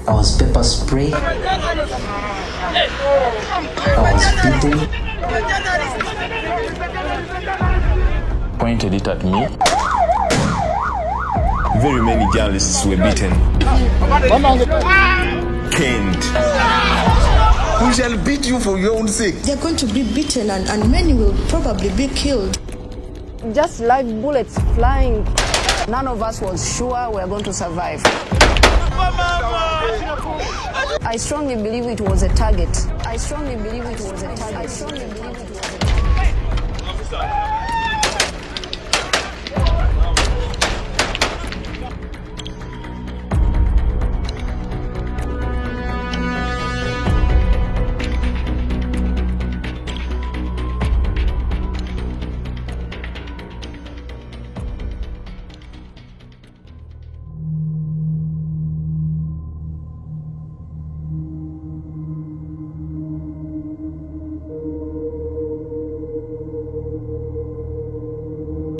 I was pepper sprayed. I was beaten. Pointed it at me. Very many journalists were beaten. Caned. We shall beat you for your own sake. They're going to be beaten and many will probably be killed. Just live bullets flying. None of us was sure we were going to survive. I strongly believe it was a target. I strongly believe it was a target. I strongly believe it was a target.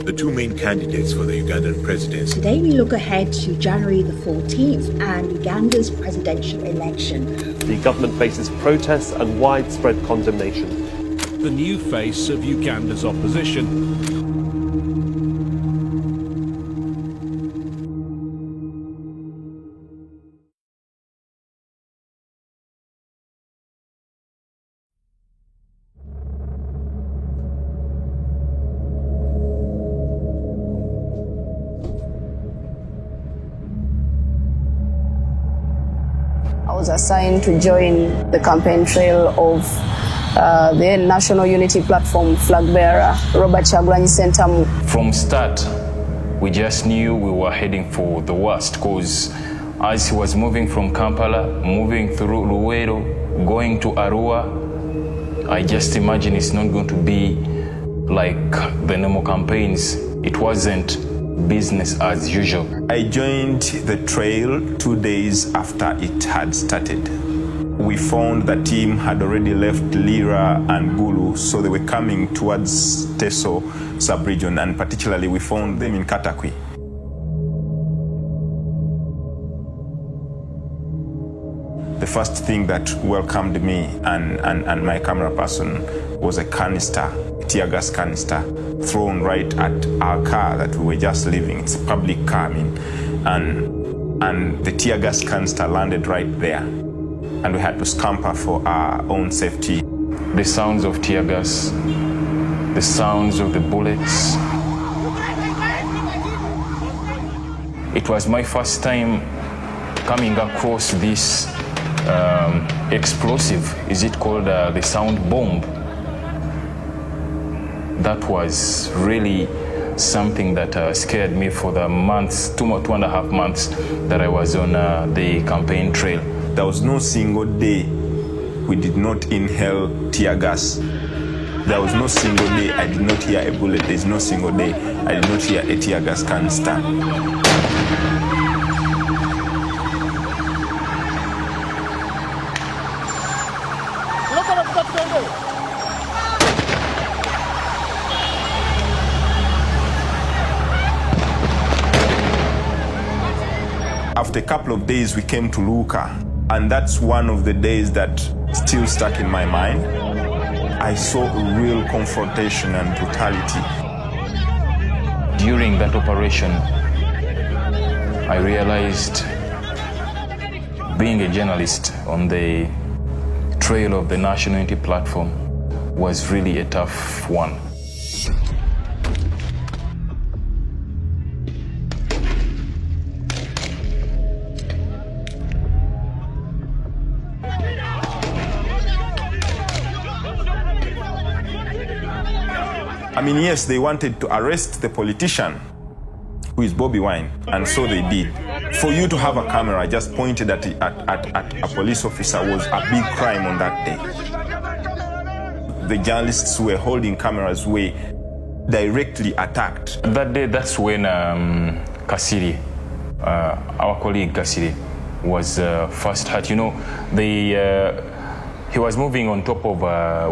The two main candidates for the Ugandan presidency. Today we look ahead to January the 14th and Uganda's presidential election. The government faces protests and widespread condemnation. The new face of Uganda's opposition. I was assigned to join the campaign trail of the National Unity Platform flag bearer, Robert Kyagulanyi Ssentamu. From start, we just knew we were heading for the worst, because as he was moving from Kampala, moving through Luweero, going to Arua, I just imagine it's not going to be like the normal campaigns. It wasn't business as usual. I joined the trail 2 days after it had started. We found the team had already left Lira and Gulu, so they were coming towards Teso sub-region, and particularly we found them in Katakwi. The first thing that welcomed me and my camera person was a canister, tear gas canister, thrown right at our car that we were just leaving. It's a public car, and the tear gas canister landed right there, and we had to scamper for our own safety. The sounds of tear gas, the sounds of the bullets. It was my first time coming across this explosive. Is it called the sound bomb? That was really something that scared me for the months, 2.5 months that I was on the campaign trail. There was no single day we did not inhale tear gas. There was no single day I did not hear a bullet. There's no single day I did not hear a tear gas canister. After a couple of days, we came to Luka, and that's one of the days that still stuck in my mind. I saw a real confrontation and brutality. During that operation, I realized being a journalist on the trail of the National Unity Platform was really a tough one. I mean, yes, they wanted to arrest the politician, who is Bobi Wine, and so they did. For you to have a camera just pointed at a police officer was a big crime on that day. The journalists who were holding cameras were directly attacked. That day, that's when Kasiri, our colleague Kasiri, was first hurt. You know, he was moving on top of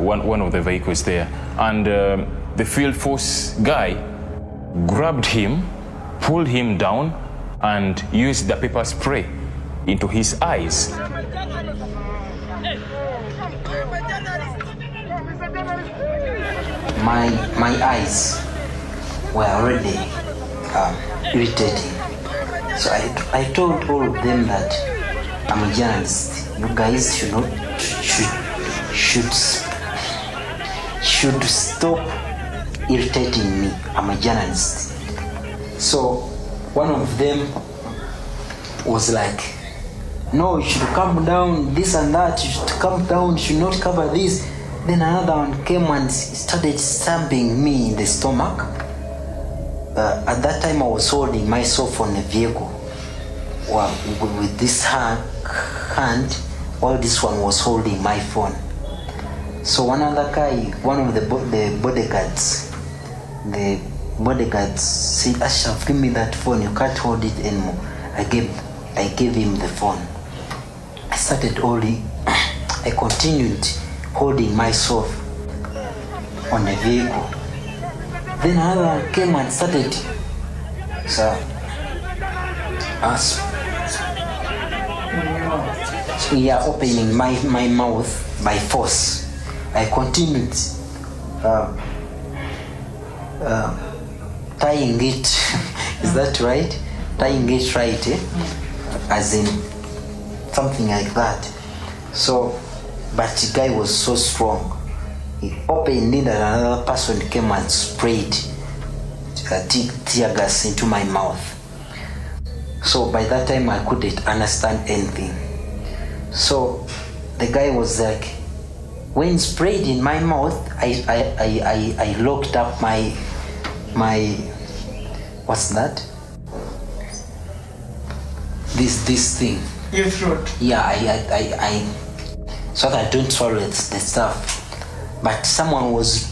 one of the vehicles there, and the field force guy grabbed him, pulled him down, and used the pepper spray into his eyes. My eyes were already irritating. So I told all of them that I'm a journalist. You guys should stop irritating me. I'm a journalist. So one of them was like, no, you should calm down, this and that, you should calm down, you should not cover this. Then another one came and started stabbing me in the stomach. At that time I was holding myself on a vehicle with this hand while this one was holding my phone. So one other guy, one of the bodyguards said, Ashraf, give me that phone, you can't hold it anymore. I gave him the phone. I continued holding myself on the vehicle. Then another one came and started opening my mouth by force. I continued tying it. Is that right? Tying it right, eh? As in something like that. So, but the guy was so strong. He opened it and another person came and sprayed tear gas into my mouth. So by that time I couldn't understand anything. So the guy was like, when he sprayed in my mouth, I locked up my what's that? This thing. Your throat. Yeah, I so that I don't swallow the stuff. But someone was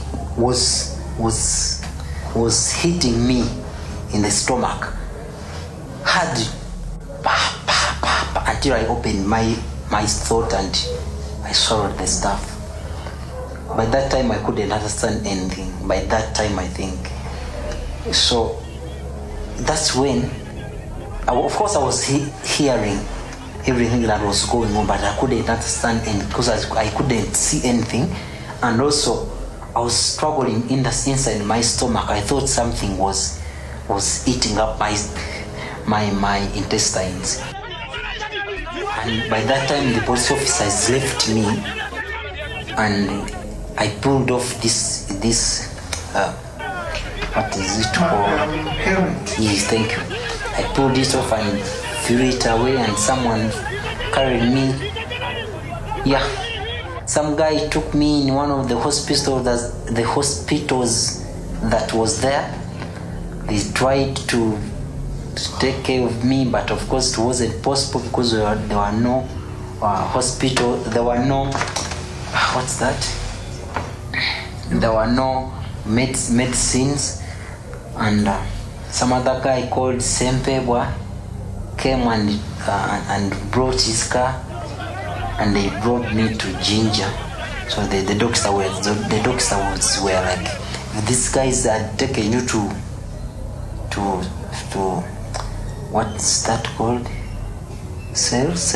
hitting me in the stomach hard, until I opened my throat and I swallowed the stuff. By that time I couldn't understand anything. By that time I think. So that's when, of course I was hearing everything that was going on, but I couldn't understand anything because I couldn't see anything. And also I was struggling inside my stomach. I thought something was eating up my intestines. And by that time the police officers left me and I pulled off this what is it called? Helmet. Yes, thank you. I pulled it off and threw it away and someone carried me. Yeah. Some guy took me in one of the hospitals that was there. They tried to take care of me, but of course it wasn't possible because there were no hospital. There were no what's that? There were no medicines, and some other guy called Sempebwa came and brought his car. And they brought me to Ginger. So the doctors were like, these guys had taken you to what's that called? Cells?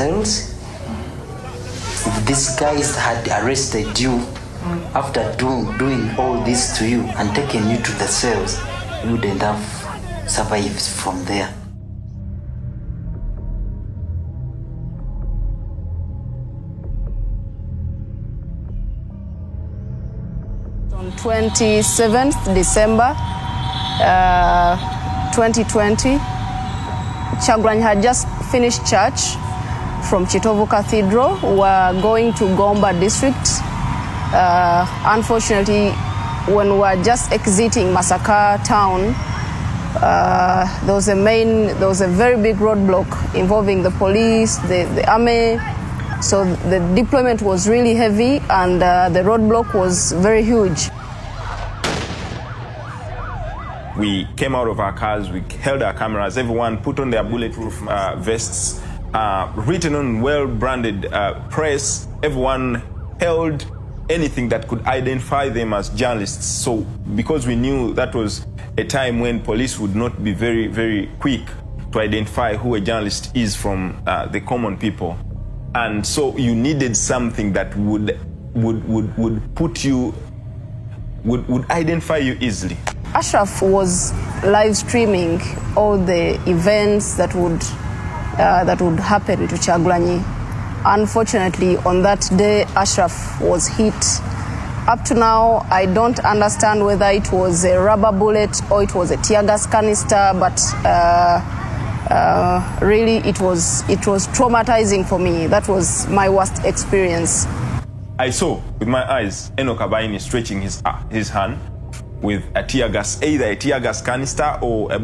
If these guys had arrested you after doing all this to you and taken you to the cells, you wouldn't have survived from there. On 27th December 2020, Kyagulanyi had just finished church from Kitovu Cathedral. We were going to Gomba district. Unfortunately, when we were just exiting Masaka town, there was a very big roadblock involving the police, the army. So the deployment was really heavy and the roadblock was very huge. We came out of our cars, we held our cameras, everyone put on their bulletproof vests, written on well-branded press. Everyone held anything that could identify them as journalists. So because we knew that was a time when police would not be very, very quick to identify who a journalist is from the common people. And so you needed something that would put you, would identify you easily. Ashraf was live streaming all the events that would happen to Kyagulanyi. Unfortunately, on that day, Ashraf was hit. Up to now, I don't understand whether it was a rubber bullet or it was a tear gas canister, but really it was traumatizing for me. That was my worst experience. I saw with my eyes Enoch Abaini stretching his hand with a tear gas, either a tear gas canister or a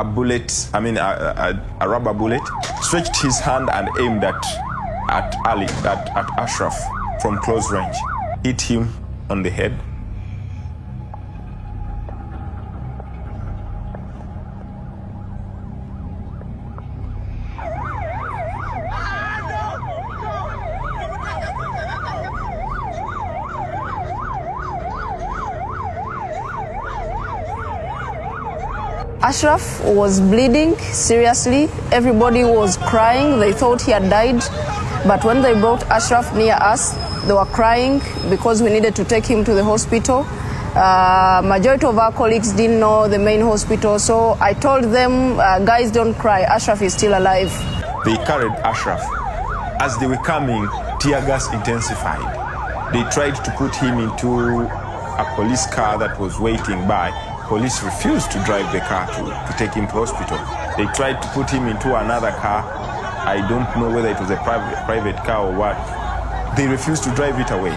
bullet, a rubber bullet, stretched his hand and aimed at Ashraf from close range, hit him on the head. Ashraf was bleeding seriously. Everybody was crying. They thought he had died. But when they brought Ashraf near us, they were crying because we needed to take him to the hospital. Majority of our colleagues didn't know the main hospital, so I told them, guys, don't cry. Ashraf is still alive. They carried Ashraf. As they were coming, tear gas intensified. They tried to put him into a police car that was waiting by. Police refused to drive the car to take him to hospital. They tried to put him into another car. I don't know whether it was a private car or what. They refused to drive it away.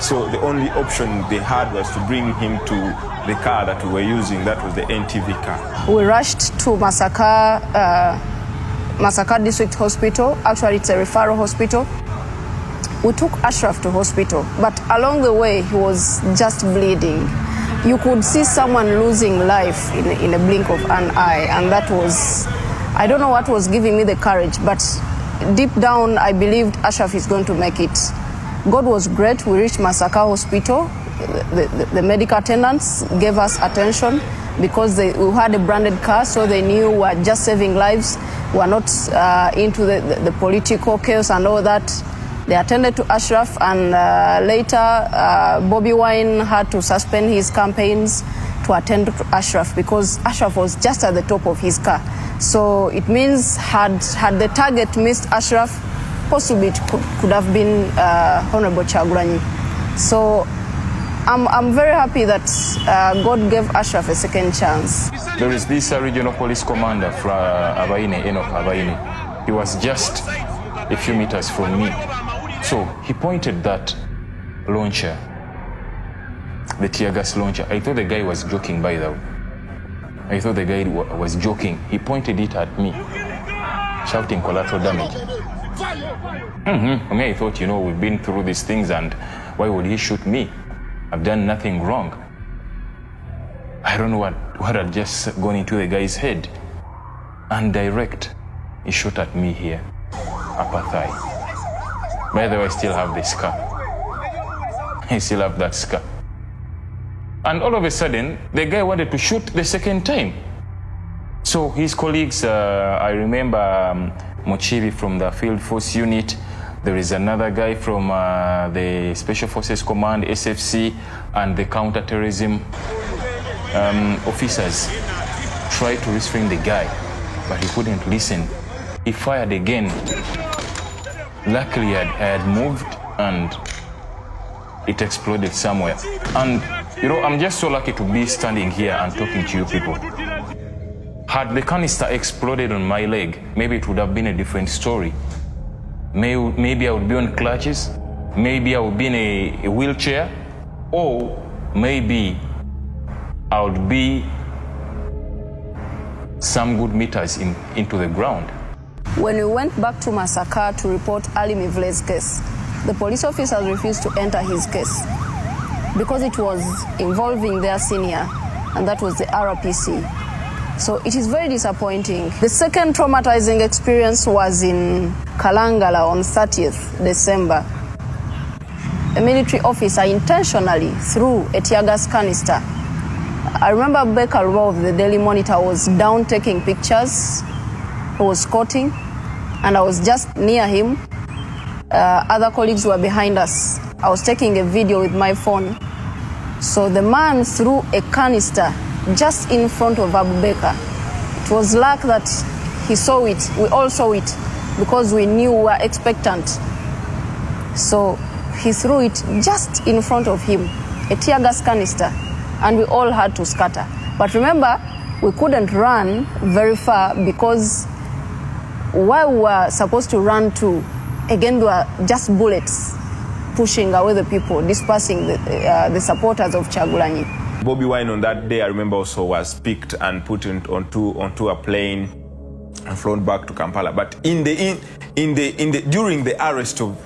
So the only option they had was to bring him to the car that we were using. That was the NTV car. We rushed to Masaka District Hospital. Actually, it's a referral hospital. We took Ashraf to hospital, but along the way, he was just bleeding. You could see someone losing life in a blink of an eye, and that was, I don't know what was giving me the courage, but deep down I believed Ashraf is going to make it. God was great. We reached Masaka Hospital. The medical attendants gave us attention because we had a branded car, so they knew we were just saving lives. We were not into the political chaos and all that. They attended to Ashraf, and later Bobi Wine had to suspend his campaigns to attend to Ashraf because Ashraf was just at the top of his car. So it means had the target missed Ashraf, possibly it could have been Honorable Kyagulanyi. So I'm very happy that God gave Ashraf a second chance. There is this regional police commander from Abaine, Enoch Abaine. He was just a few meters from me. So he pointed that launcher, the tear gas launcher. I thought the guy was joking, by the way. I thought the guy was joking. He pointed it at me, shouting collateral damage. I thought, we've been through these things, and why would he shoot me? I've done nothing wrong. I don't know what had just gone into the guy's head. And direct, he shot at me here, upper thigh. By the way, I still have the scar. I still have that scar. And all of a sudden, the guy wanted to shoot the second time. So his colleagues, I remember Mochibi from the Field Force Unit. There is another guy from the Special Forces Command, SFC, and the counterterrorism officers tried to restrain the guy, but he couldn't listen. He fired again. Luckily, I had moved and it exploded somewhere. And, I'm just so lucky to be standing here and talking to you people. Had the canister exploded on my leg, maybe it would have been a different story. Maybe I would be on crutches, maybe I would be in a wheelchair, or maybe I would be some good meters into the ground. When we went back to Masaka to report Ali Mivle's case, the police officers refused to enter his case because it was involving their senior, and that was the RPC. So it is very disappointing. The second traumatizing experience was in Kalangala on 30th December. A military officer intentionally threw a tear gas canister I remember Becca of the Daily Monitor was down taking pictures. He was quoting, and I was just near him. Other colleagues were behind us. I was taking a video with my phone. So the man threw a canister just in front of Abu Bakr. It was luck that he saw it. We all saw it because we knew we were expectant. So he threw it just in front of him, a tear gas canister, and we all had to scatter. But remember, we couldn't run very far because where we were supposed to run to, again, there were just bullets pushing away the people, dispersing the supporters of Kyagulanyi. Bobi Wine on that day, I remember, also was picked and put onto a plane and flown back to Kampala. But during the arrest of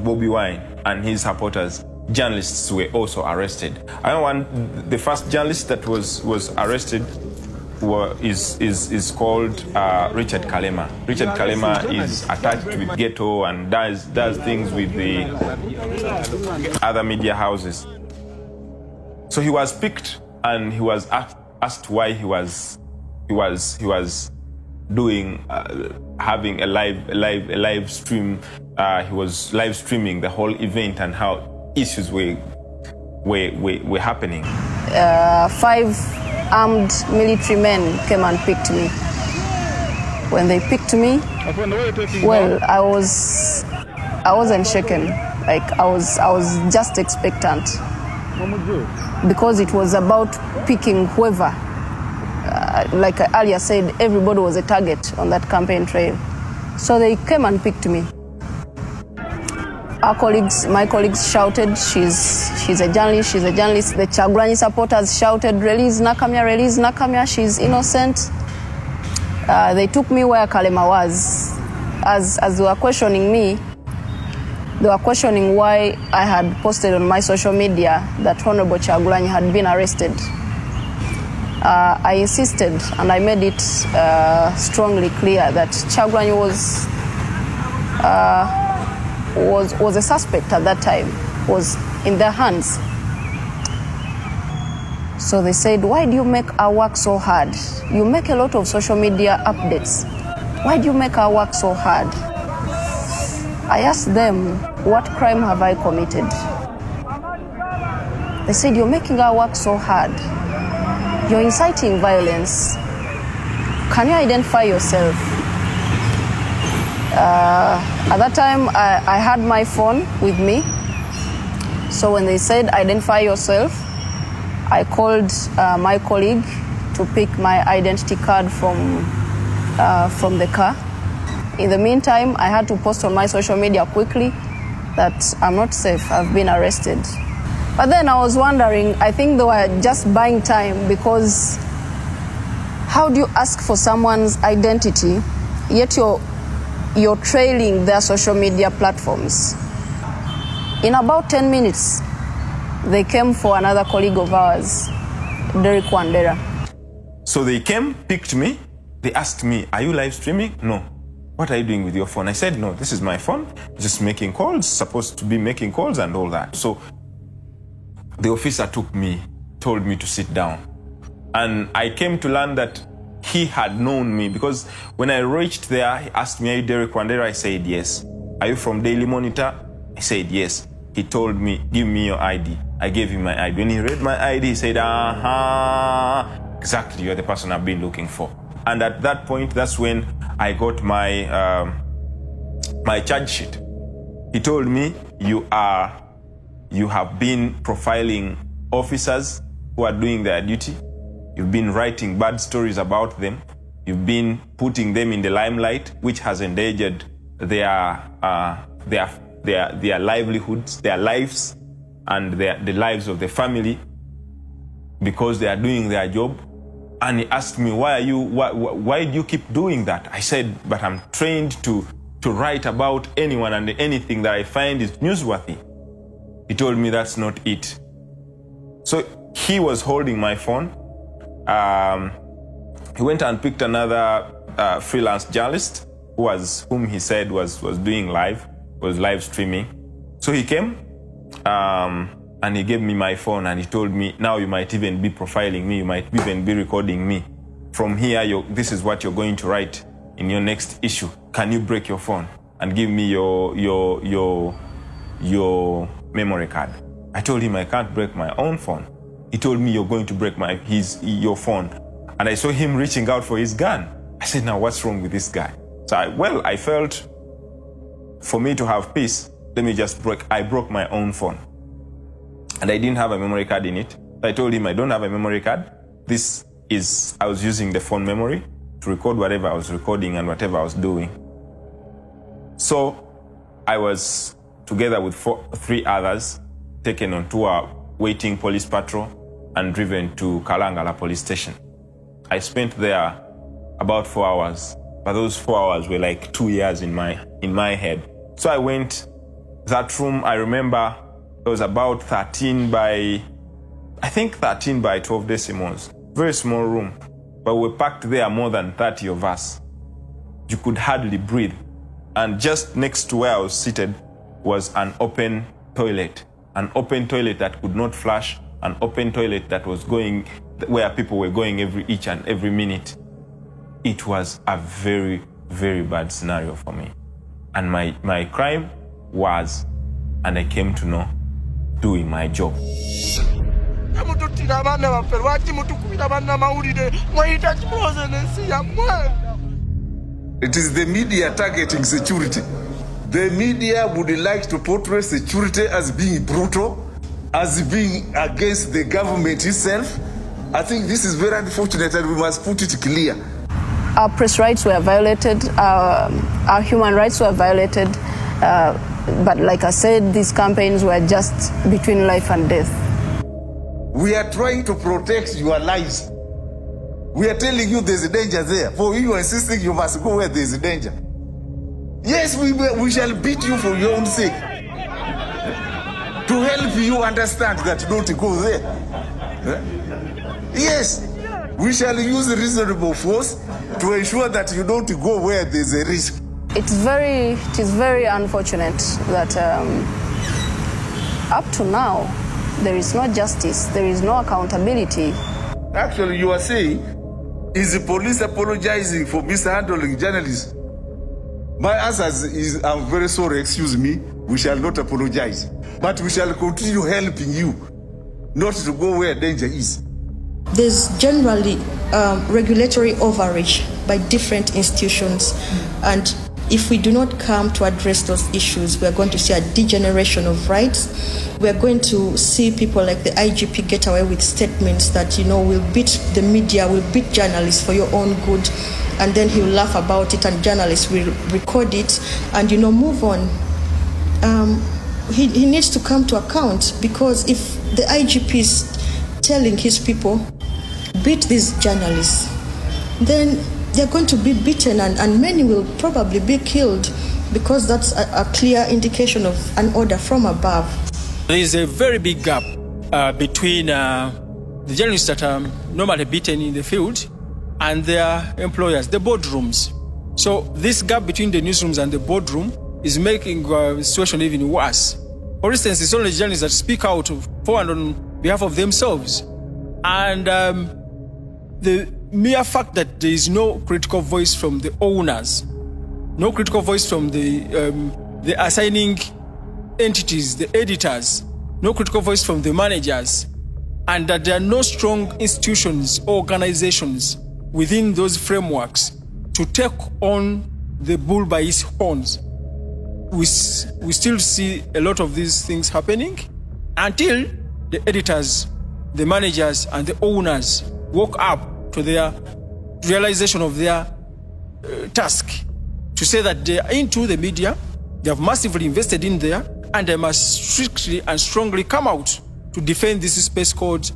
Bobi Wine and his supporters, journalists were also arrested. The first journalist that was arrested is called Richard Kalema. Richard Kalema is attached with Ghetto and does things with the other media houses. So he was picked and he was asked why he was doing having a live stream. He was live streaming the whole event and how issues were happening. 5 armed military men came and picked me. When they picked me, well, I wasn't shaken. Like I was just expectant because it was about picking whoever. Like I earlier said, everybody was a target on that campaign trail. So they came and picked me. My colleagues shouted, she's a journalist, she's a journalist. The Kyagulanyi supporters shouted, release Nakamya, she's innocent. They took me where Kalema was. As they were questioning me, they were questioning why I had posted on my social media that Honorable Kyagulanyi had been arrested. I insisted and I made it strongly clear that Kyagulanyi was a suspect at that time, was in their hands. So they said, why do you make our work so hard? You make a lot of social media updates. Why do you make our work so hard? I asked them, what crime have I committed? They said, you're making our work so hard. You're inciting violence. Can you identify yourself? At that time, I had my phone with me. So when they said, identify yourself, I called my colleague to pick my identity card from the car. In the meantime, I had to post on my social media quickly that I'm not safe, I've been arrested. But then I was wondering, I think they were just buying time, because how do you ask for someone's identity, yet you're trailing their social media platforms? In about 10 minutes, they came for another colleague of ours, Derek Wandera. So they came, picked me, they asked me, are you live streaming? No. What are you doing with your phone? I said, no, this is my phone, just making calls, supposed to be making calls and all that. So the officer told me to sit down. And I came to learn that he had known me, because when I reached there, he asked me, are you Derek Wandera? I said, yes. Are you from Daily Monitor? I said, yes. He told me, give me your ID. I gave him my ID. When he read my ID, he said, exactly, you're the person I've been looking for. And at that point, that's when I got my my charge sheet. He told me, you have been profiling officers who are doing their duty. You've been writing bad stories about them. You've been putting them in the limelight, which has endangered their livelihoods, their lives, and the lives of the family, because they are doing their job. And he asked me, why do you keep doing that? I said, but I'm trained to write about anyone and anything that I find is newsworthy. He told me that's not it. So he was holding my phone. He went and picked another freelance journalist whom he said was doing live streaming. So he came. and he gave me my phone and he told me, now you might even be profiling me, you might even be recording me. From here, this is what you're going to write in your next issue. Can you break your phone and give me your memory card? I told him I can't break my own phone. He told me you're going to break your phone. And I saw him reaching out for his gun. I said, now what's wrong with this guy? So I felt for me to have peace, I broke my own phone. And I didn't have a memory card in it. I told him I don't have a memory card. I was using the phone memory to record whatever I was recording and whatever I was doing. So I was together with 3 others, taken onto a waiting police patrol and driven to Kalangala police station. I spent there about 4 hours, but those 4 hours were like 2 years in my head. So I went, that room, I remember it was about 13 by 12 decimals. Very small room, but we were packed there more than 30 of us. You could hardly breathe. And just next to where I was seated was an open toilet that could not flush, an open toilet that was going where people were going each and every minute. It was a very, very bad scenario for me. And my crime was, and I came to know, doing my job. It is the media targeting security. The media would like to portray security as being brutal, as being against the government itself. I think this is very unfortunate and we must put it clear. Our press rights were violated, our human rights were violated, but like I said, these campaigns were just between life and death. We are trying to protect your lives. We are telling you there's a danger there. For you are insisting you must go where there's a danger. Yes, we shall beat you for your own sake. To help you understand that don't go there. Yes, we shall use reasonable force to ensure that you don't go where there's a risk. It is very unfortunate that up to now, there is no justice, there is no accountability. Actually, you are saying, is the police apologizing for mishandling journalists? My answer is, I'm very sorry, excuse me, we shall not apologize. But we shall continue helping you, not to go where danger is. There's generally regulatory overreach by different institutions, and if we do not come to address those issues, we are going to see a degeneration of rights. We are going to see people like the IGP get away with statements that, we'll beat the media, we'll beat journalists for your own good, and then he'll laugh about it and journalists will record it and, move on. He needs to come to account, because if the IGP is telling his people, beat these journalists, then they're going to be beaten and many will probably be killed, because that's a clear indication of an order from above. There is a very big gap between the journalists that are normally beaten in the field and their employers, the boardrooms. So this gap between the newsrooms and the boardroom is making the situation even worse. For instance, it's only journalists that speak out for and on behalf of themselves. And the mere fact that there is no critical voice from the owners, no critical voice from the assigning entities, the editors, no critical voice from the managers, and that there are no strong institutions, organizations within those frameworks to take on the bull by its horns. We still see a lot of these things happening until the editors, the managers, and the owners woke up to their realization of their task, to say that they are into the media, they have massively invested in there, and they must strictly and strongly come out to defend this space called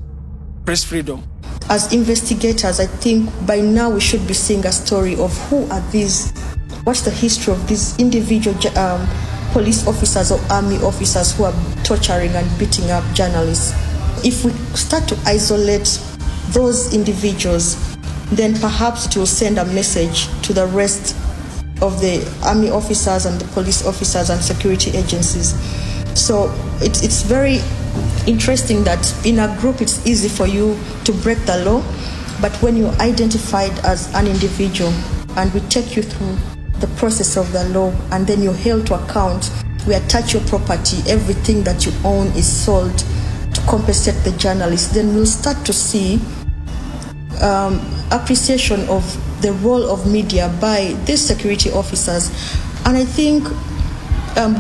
press freedom. As investigators, I think by now we should be seeing a story of who are these, what's the history of these individual police officers or army officers who are torturing and beating up journalists. If we start to isolate those individuals, then perhaps it will send a message to the rest of the army officers and the police officers and security agencies. So it's very interesting that in a group it's easy for you to break the law, but when you're identified as an individual and we take you through the process of the law and then you're held to account, we attach your property, everything that you own is sold to compensate the journalist, then we'll start to see appreciation of the role of media by these security officers. And I think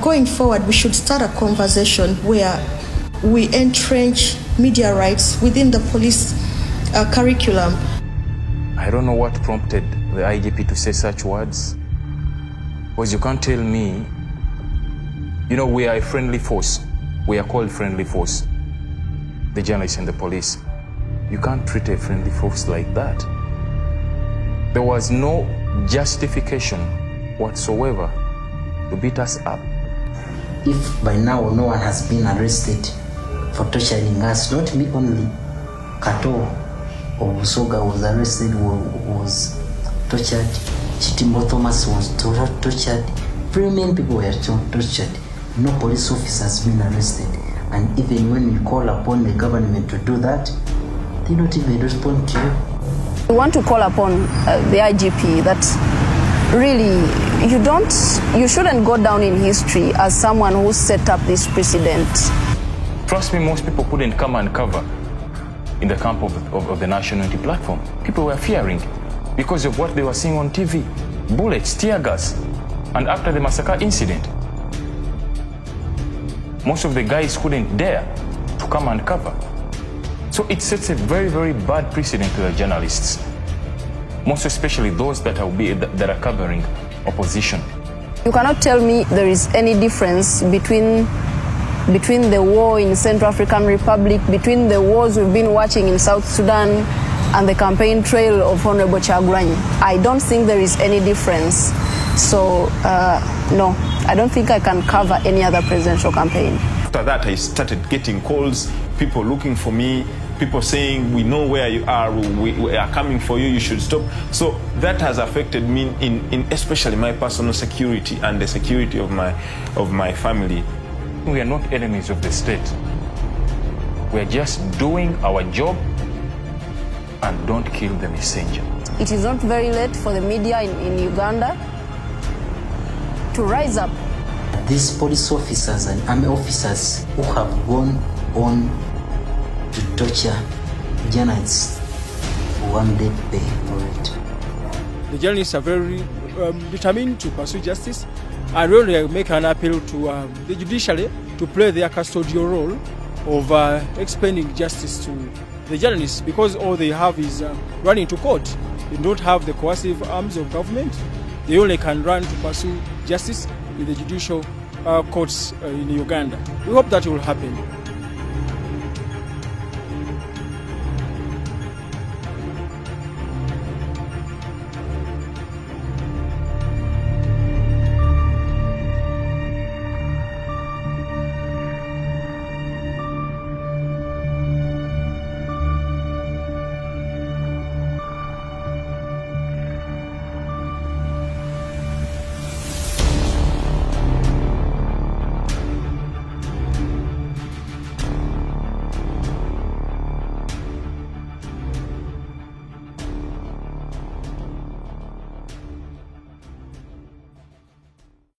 going forward, we should start a conversation where we entrench media rights within the police curriculum. I don't know what prompted the IGP to say such words, because you can't tell me, you know, we are a friendly force. We are called friendly force, the journalists and the police. You can't treat a friendly force like that. There was no justification whatsoever to beat us up. If by now no one has been arrested for torturing us, not me only, Kato or Busoga was arrested, was tortured, Chitimbo Thomas was tortured, very many people were tortured. No police officer has been arrested. And even when we call upon the government to do that, they don't even respond to you. We want to call upon the IGP that really you shouldn't go down in history as someone who set up this precedent. Trust me, most people couldn't come and cover in the camp of the National Unity Platform. People were fearing because of what they were seeing on TV, bullets, tear gas. And after the massacre incident, most of the guys couldn't dare to come and cover. So it sets a very, very bad precedent to the journalists, most especially those that are covering opposition. You cannot tell me there is any difference between the war in Central African Republic, between the wars we've been watching in South Sudan and the campaign trail of Honorable Kyagulanyi. I don't think there is any difference. So, no, I don't think I can cover any other presidential campaign. After that, I started getting calls, people looking for me, people saying, we know where you are, we are coming for you, you should stop. So that has affected me in especially my personal security and the security of my family. We are not enemies of the state. We are just doing our job, and don't kill the messenger. It is not very late for the media in Uganda to rise up. These police officers and army officers who have gone on to torture journalists one day pay for it. The journalists are very determined to pursue justice, and really make an appeal to the judiciary to play their custodial role of explaining justice to the journalists, because all they have is running to court. They don't have the coercive arms of government. They only can run to pursue justice in the judicial courts in Uganda. We hope that will happen.